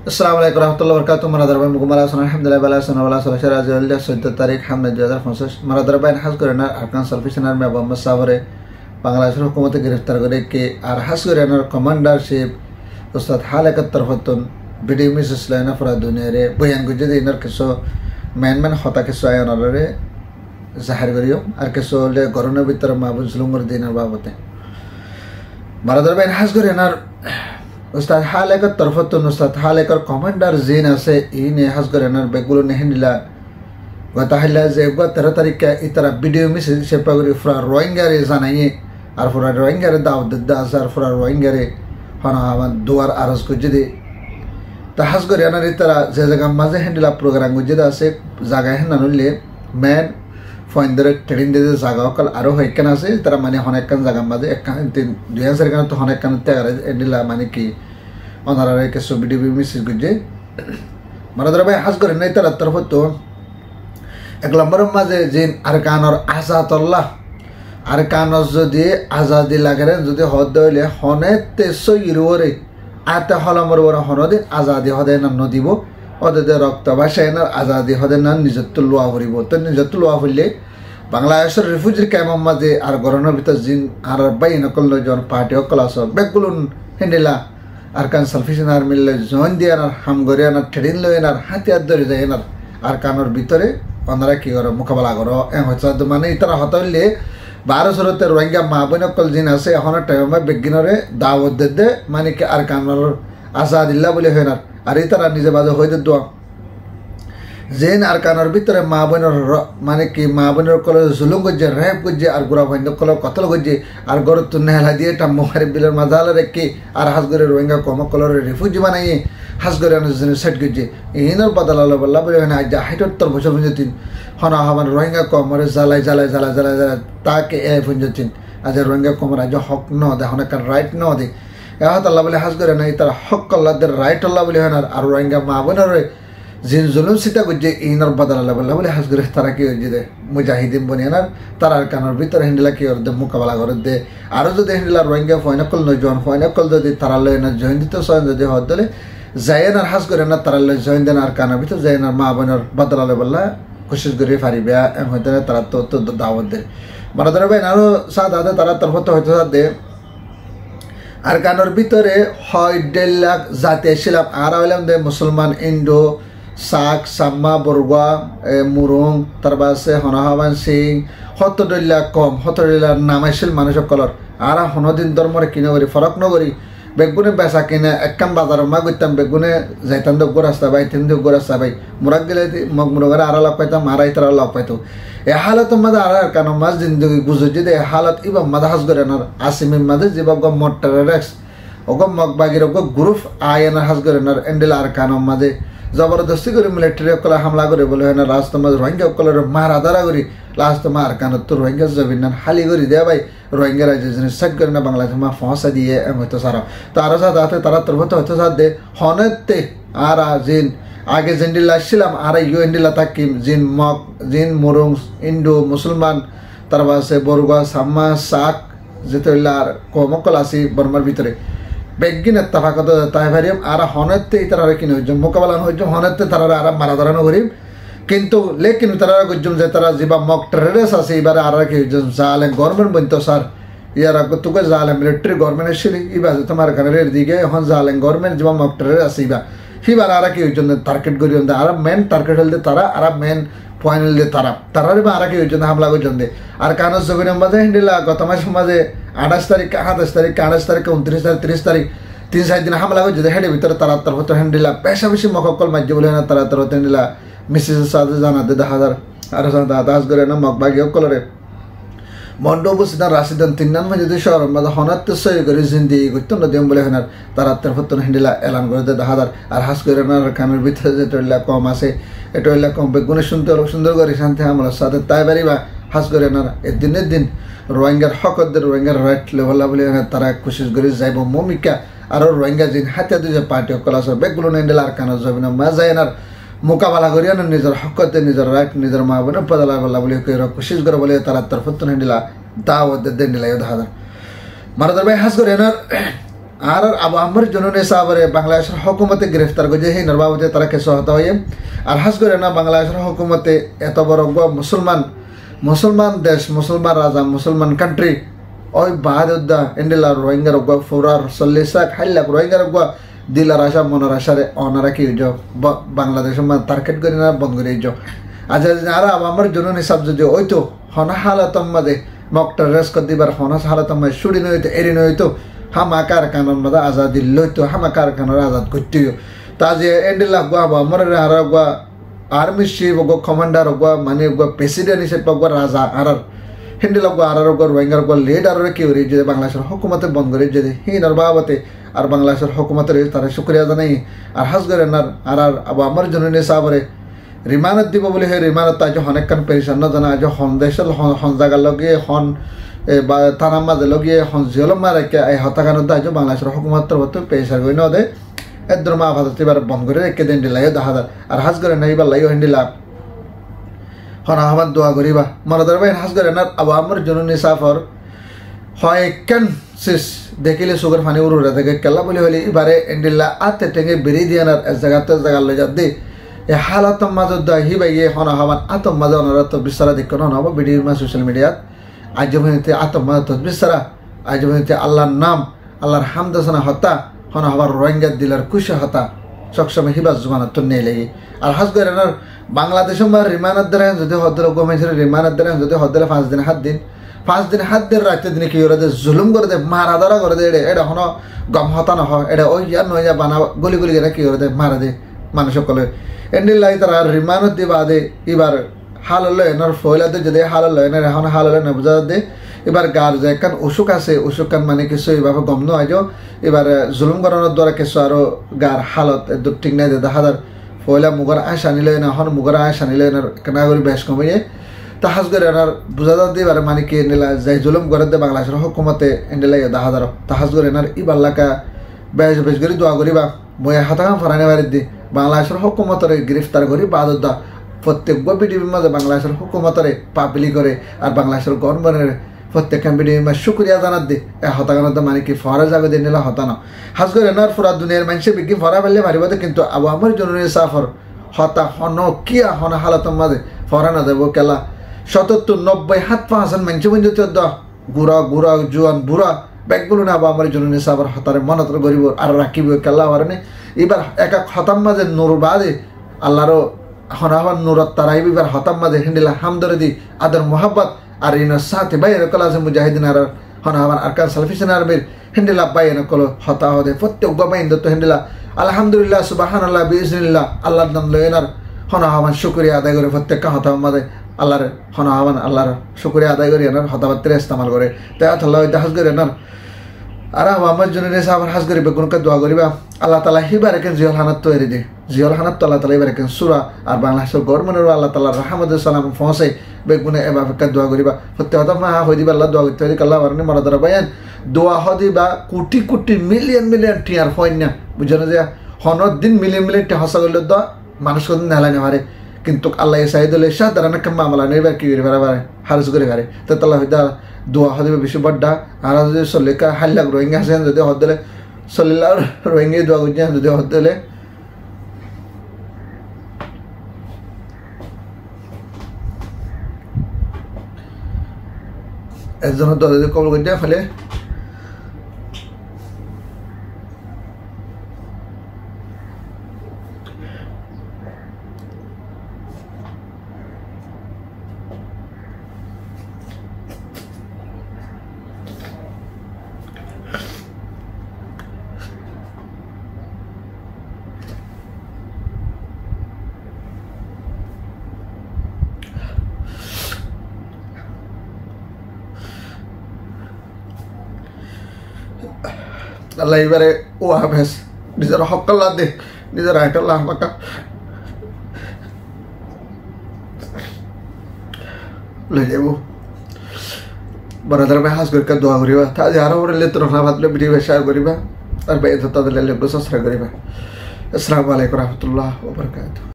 Assalamualaikum warahmatullahi wabarakatuh. Maradarbai mukumala sana alhamdulillah bala sana wala sana syara jalil 14 তারিখ hamna 2050 maradarbai has করে না আরকান সালফিশনার মে মোহাম্মদ সাবরে বাংলাদেশের হুকুমতে গ্রেফতার করে কে আর হাস করে না কমান্ডারশিপ উস্তাদ হালাকাত তরফতুন ভিডিও মিসেস লাইনা ফরা দুনিয়ারে বয়ান গুজে দিনার কিছু ম্যান হতা কিছু আয়নারে জাহির করিও আর কিছু লে গরনের ভিতর মাহবুব জুলুমর দিনার বাবতে maradarbai has করে না উস্তাদ হালাকাত তরফতুন উস্তাদ হালাকার কমান্ডার জিন আছে ইনে হাস করে না বেগুলো নেহিলা গতা হইলা যে 13 তারিখে ইতারা ভিডিও মিসেজ সেপাগরি ফরা রোহিঙ্গারে জানাই আর ফরা রোহিঙ্গারে দাওয়াত দাসার ফরা রোহিঙ্গারে হনা আমার দুয়ার আরজ গজদি তা হাস করে না ইতারা যে জায়গা মাঝে হ্যান্ডেলা প্রোগ্রাম গজদি আছে জায়গা হেনানুলে ম্যান ফয়েন্ডারে ট্রেন দে জায়গা কল আরো হইকান আছে তারা মানে অনেকখান জায়গা মাঝে একখান 2000 কান তো অনেকখান তেগারে এন্ডিলা মানে কি অনারারে কিছু ভিডিও মিসেজ গজে maradarbai হাস করে না ইতারা তরফ তো এক নম্বর মাঝে জিন আরকানর আজাদুল্লাহ আরকানর যদি আজাদি লাগেন যদি হদ হইলে হনে 300 আতে হলমর বড় হনদে আজাদি হদে না নদিব ওদের রক্ত ভাষায়নার আজাদি হদে না নিজত্ব লোয়া ভরিব তো নিজত্ব লোয়া হইলে বাংলাদেশের রিফিউজি ক্যাম্পের মাঝে আর গরনের ভিতর জিন আর বাই নকল জন পার্টি অকল আস বেগুলুন হেন্ডিলা আরকান সালফিশন আর্মিলে জয়েন দিয়ার হামগরিয়ান ট্রেন লয়েনার হাতিয়ার ধরে যায়নার আরকানর ভিতরে ওনারা কি করে মোকাবেলা করো হচ্ছে মানে ইতারা হত হইলে 12 রোহিঙ্গা মা বোন অকল জিন আছে এখন টাইমে বেগিনরে দাওয়াত দে মানে কি আরকানর আজাদিল্লাহ বলে হয় না আর ইতারা নিজে বাজে হয়ে দোয়া জেন আরকানর ভিতরে মা বোনের মানে কি মা বোনের কলে জুলুম গজে রেপ গজে আর গুড়া ভাইন্দ কলে কতল গজে আর গরু তুন্নেলা দিয়ে টা মোহারি বিলের মাজালে রেখে আর হাসগরে রোহিঙ্গা কম কলর রিফিউজি বানাই হাসগরে সেট গজে ইনর বদলালো বল্লা বলে না যা 78 বছর পর্যন্ত হনা হমান রোহিঙ্গা কমরে জ্বালাই তাকে এ পর্যন্ত আজ রোহিঙ্গা কমর আজ হক ন দে হনকার রাইট ন দে এহাত আল্লাহ বলে হাসগরে নাই তার হক আল্লাহদের রাইট আল্লাহ বলে হয় আর রোহিঙ্গা মা বোনের জিন জুলুম সিতা গজে ইনর বদলালো বল্লা বলে হাসগরে তারা কি হয়ে দে মুজাহিদিন বনিয়ানার তার আরকানর ভিতরে হেন্ডেলা কি দে মোকাবেলা করে দে আরো যদি হেন্ডেলা রোহিঙ্গা ফয়নাকল নজন ফয়নাকল যদি তারা লয় না জয়েন দিতে সয়ন যদি হদ দলে জায়নার হাস করে না তারা লয় জয়েন দেন আরকানর ভিতর জায়নার মা বোনের বদলালো বল্লা কোশিশ করে ফারিবে এম হইতে তারা তো দাওয়াত দে maradarbai আরো সাদ আদে তারা তরফত হইতে দে আরকানর ভিতরে 1.5 লাখ জাতি ছিলাম আর হইলাম দে মুসলমান ইন্ডো সাক সাম্মা বরগা মুরুং তারবাসে হনাহাবান সিং 70 লাখ কম 70 লাখ নামাইছিল মানুষ কলর আর হনদিন ধর্মরে কিনে করি ফরক নগরি বেগুনে বেচা কিনে একখান বাজার মা গইতাম বেগুনে যাইতাম দোগ রাস্তা বাই তিন দোগ রাস্তা বাই মুরাক গেলে মগ মুরগার আর লাভ পাইতাম আর তারা লাভ পাইতো এ হালত মাদা আর কান মাছ জিন্দগি গুজরি দে হালত ইবা মাদা হাস করে না আসিমের মাঝে যেবা গ মোটর রেক্স ওগ মগ বাগির ওগ গ্রুপ আয়না হাস করে না এন্ডেল আর কান মাঝে জবরদস্তি করে মিলিটারি অকল হামলা করে বলে হয় না লাস্ট তোমার রোহিঙ্গা অকলের মারা দারা করি লাস্ট তোমার আর কান তো রোহিঙ্গা জবিন হালি করি দেয়া ভাই রোহিঙ্গা রাজ্য সেট করে না বাংলাদেশ মা ফসা দিয়ে হয়তো সারা তো আরো সাথে তারা তোর হয়তো সাথ দে হনেতে আর জিন আগে জেন্ডিলা ছিলাম আর ইউ এন্ডিলা তাকিম জিন মুরুং ইন্ডো মুসলমান তার বাসে বরগা সাম্মা সাক যেতে আর কমকল আসি বর্মার ভিতরে বেগিন এত্তাফাকত তাই ভারিম আর হনেতে তারা কিনে হইজম মোকাবেলা হইজম হনেতে তারা আর মারা ধরানো করিম কিন্তু লেকিন তারা গজম যে তারা যেবা মক টেররিস্ট আছে এবারে আর কি হইজম জালে গভর্নমেন্ট বনতো স্যার ইয়ার তোকে জালে মিলিটারি গভর্নমেন্ট এসে ইবা তোমার কানের দিকে এখন জালে গভর্নমেন্ট যেবা মক টেররিস্ট আছে ইবা হিবার আর কি হইজম টার্গেট করি আর মেন টার্গেট হলদে তারা আর মেন পয়েন্ট হলদে তারারে বা আর কি হইজম হামলা গজম দে আর কানস জবিনের মাঝে হিন্দিলা গত মাস মাঝে 28 তারিখ 27 তারিখ 28 তারিখ 29 তারিখ 30 তারিখ 3-4 দিন হামলা হয়ে যদি হেডে ভিতরে তারা তার হতো হ্যান্ডিলা পেশা বেশি মকল মাঝে বলে না তারা তার হতো হ্যান্ডিলা মিসেসের সাথে জানাতে 10,000 আর দাস করে না মক বাগি অকলরে মন্ডো বসিনা রাশিদান 93 যদি শহর মাঝে হনাত সই করে জিন্দি করতো না দেম বলে হনার তারা তার হতো হ্যান্ডিলা এলান করে দে 10,000 আর হাস করে না কানের ভিতরে যে টয়লা কম আছে এ টয়লা কম বেগুনে সুন্দর করে শান্তি আমলার সাথে তাই বাড়িবা হাস করে না দিনের দিন রোহিঙ্গার হকদের রোহিঙ্গার রাইট লেভেল বলে তারা কোশিশ করে যাইব মমিকা আর রোহিঙ্গা জিন হাতে দুই পার্টি অকল আছে বেগুলো নেন্ডেল আর কানো জবিন মা যায়নার মোকাবেলা করিয়া না নিজের হকতে নিজের রাইট নিজের মা বোনের পদলা বলা বলে কোশিশ করে বলে তারা তরফত নেন্ডেলা দাওয়াত দেন্ডেলা 10,000 maradarbai has করে না আর আবু আহমর জননী সাহাবরে বাংলাদেশের হুকুমতে গ্রেফতার করে হিনার বাবদে তারা কেস হত হয়ে আর হাস করে না বাংলাদেশের হুকুমতে এত বড় মুসলমান দেশ মুসলমান রাজা মুসলমান কান্ট্রি ওই বাহাদুদ্দা ইন্ডিলার রোহিঙ্গার ফুরার 40 লাখ 60 লাখ রোহিঙ্গার দিলার আশা মনের আশারে অনারা কি হইজ বাংলাদেশের টার্গেট করে না বন্ধ করে হইজ আজ আর আমার জননী সাব যদি ওইতো হনা হালাতম মাঝে মকটার রেস করে দিবার হনা হালাতম মাঝে সুড়ি নইতো এড়ি নইতো হামাকার কানন মাঝে আজাদি লইতো হামাকার কানর আজাদ করতেও তা যে এন্ডিলা গুয়া আমার আর গুয়া আর্মি চিফ কমান্ডার মানে প্রেসিডেন্ট হিসেবে রাজা আর হিন্দিলা আর রোহিঙ্গার লিডার কি করি যদি বাংলাদেশের হুকুমতে বন্ধ করে যদি হিনার বাবতে আর বাংলাদেশের হুকুমতের তারা শুক্রিয়া জানাই আর হাস করে আর আবু আমার জননী সাহাবরে রিমানত দিব বলে হে রিমানত আজ অনেকক্ষণ পেরেশান জানা আজ হন দেশের হন জায়গার লগে হন বা থানার মাঝে লগে হন জিয়ল মারেকে এই হত্যাকাণ্ড আজ বাংলাদেশের হুকুমতের মতো পেশার গই নদে এদ্র মা ভাত এবার বন্ধ করে রেখে দেন দিলাই দেখা আর হাস করে নাই বা লাইও হিন্দিলা হন আহমদ দোয়া করিবা মরাদার ভাই হাস করে না আবু আমার জননী সাফর হয় কেন শেষ দেখিলে সুগার ফানি উড়ে দেখে কেলা বলে হলে এবারে এন্ডিল্লা আতে টেঙে বেরিয়ে দিয়ে আনার জায়গাতে জায়গা লই যাত দে এ হালাতম মাজত হি বাইয়ে হন আহমান আতম মাজা অনারা তো বিস্তারা দেখো না হবো ভিডিওর মা সোশ্যাল মিডিয়াত আজমনিতে আতম মাজত বিস্তারা আজমনিতে আল্লাহর নাম আল্লাহর হামদাসানা হতা হন আবার রোহিঙ্গা দিলার কুশা হতা সবসময় হিবাস জমানত তো নেই লেগে আর হাস করে না বাংলাদেশ রিমানত দ্বারা যদি হদ্দলে গমেছিল রিমানত দ্বারা যদি হদ্দলে 5 দিন 7 দিন রাতে দিনে কি করে জুলুম করে দে মারা ধরা করে দে এটা হন গম হতা না হয় এটা ওই ইয়ার নয় বানা গলি গলি করে কি করে দে মারা দে মানুষ সকলে এন্ডিল্লাই তারা রিমানত দিবা দে এবার হাল হলো এনার ফয়লাতে যদি হাল হলো এনার এখন হাল হলো না বুঝা দে এবার গার যে কান অসুখ আছে অসুখ কান মানে কিছু এইভাবে গম নয় এবার জুলুম করানোর দ্বারা কিছু আরো গার হালত ঠিক নাই দেখা যার ফয়লা মুগর আশ আনিলে না হন মুগর আশ আনিলে এনার কেনা করে বেশ কমিয়ে তাহাজ করে এনার বুঝা দিয়ে এবার মানে কি এনিলা যাই জুলুম করে দে বাংলাদেশের হুকুমতে এন্ডিলাই দেখা যার তাহাজ করে এনার ইবাল্লাকা বেশ বেশ করে দোয়া করিবা মই হাতাকাম ফরানে বাড়ি দি বাংলাদেশের হুকুমতরে গ্রেফতার করি বাদুদা প্রত্যেক পৃথিবীর মাঝে বাংলাদেশের হুকুমতরে পাবলি করে আর বাংলাদেশের গভর্নমেন্টের প্রত্যেক পৃথিবীর মাঝে শুক্রিয়া জানাত দে এ হতাকানত মানে কি ফরা যাবে দিয়ে নিলা হতানো হাজ করে এনার পুরা দুনিয়ার মানুষে বিজ্ঞি ফরা ফেললে মারিব কিন্তু আবু আমার জননী সাফর হতা হন কিয়া হন হালাতর মাঝে ফরা না দেবো কেলা 70-90 মানুষ বন্ধু গুড়া গুড়া জোয়ান বুড়া ব্যাগগুলো না আবু আমার জননী সাফর হতারে মনত গরিব আর রাখিব কেলা আবার এবার এক হতাম মাঝে নূর বাদে আল্লাহরও হনাহন নূরত তারাই এবার হতাম মাঝে হিন্দিলা হামদরে দি আদর মোহাব্বত আর ইনার সাথে বাইরে কলা আছে মুজাহিদিন আর হনাহন আরকান সালফিসান আরবির হিন্দিলা বাইরে কলো হতা হদে প্রত্যেক গবাইন দত্ত হিন্দিলা আলহামদুলিল্লাহ সুবহানাল্লাহ বিইজনিল্লাহ আল্লাহর নাম লয়েনার হনাহন শুকরিয়া আদায় করে প্রত্যেক হতাম মাঝে আল্লাহর হনাহন আল্লাহর শুকরিয়া আদায় করে এনার হতাবাত্রে ইস্তেমাল করে তাই আল্লাহ হাজ করে এনার আর আমার জন্য আবার হাজ করিবে কোনকে দোয়া করিবা আল্লাহ তালা হিবার একেন জিয়ল হানাত তৈরি দে জিয়ল হানাত তো আল্লাহ তালা এবার একেন সুরা আর বাংলাদেশের গভর্নমেন্টের আল্লাহ তালা রাহমদ সালাম ফসে বেগুনে এবার দোয়া করিবা সত্যি হতাম হা হয়ে দিবা আল্লাহ দোয়া করতে হইলে আল্লাহ বারণে মরাদারা বাইন দোয়া হদিবা কোটি কোটি মিলিয়ন মিলিয়ন টিয়ার ফয়না বুঝলো যে হনত দিন মিলিয়ন মিলিয়ন টি হসা করলে দোয়া মানুষ কোন নেলাই নেবারে কিন্তু আল্লাহ সাইদুল শাহ দ্বারা নাকি মামলা নেবার কি করে বেড়াবারে হারজ করে পারে তো তাল্লাহ হইদা দোয়া হদিবে বেশি বড্ডা আর যদি চল্লিকা হাল্লাক রোহিঙ্গা আছেন যদি হদ দিলে চল্লিলা রোহিঙ্গা দোয়া করছেন যদি হদ দিলে একজনের দোয়া যদি কবল করছে ফলে আল্লাহ এবারে ও হাফেজ নিজের হক আল্লাহ দে নিজের রাইট আল্লাহ আমাকে লই যাব বরাদার ভাই হাজ করে দোয়া করিবা তা যারা ওরে লে তোর না ভাতলে ভিডিও শেয়ার করিবা আর ভাই তাদের লে সাবস্ক্রাইব করিবা আসসালামু আলাইকুম ওয়া রাহমাতুল্লাহি ওয়া বারাকাতুহু।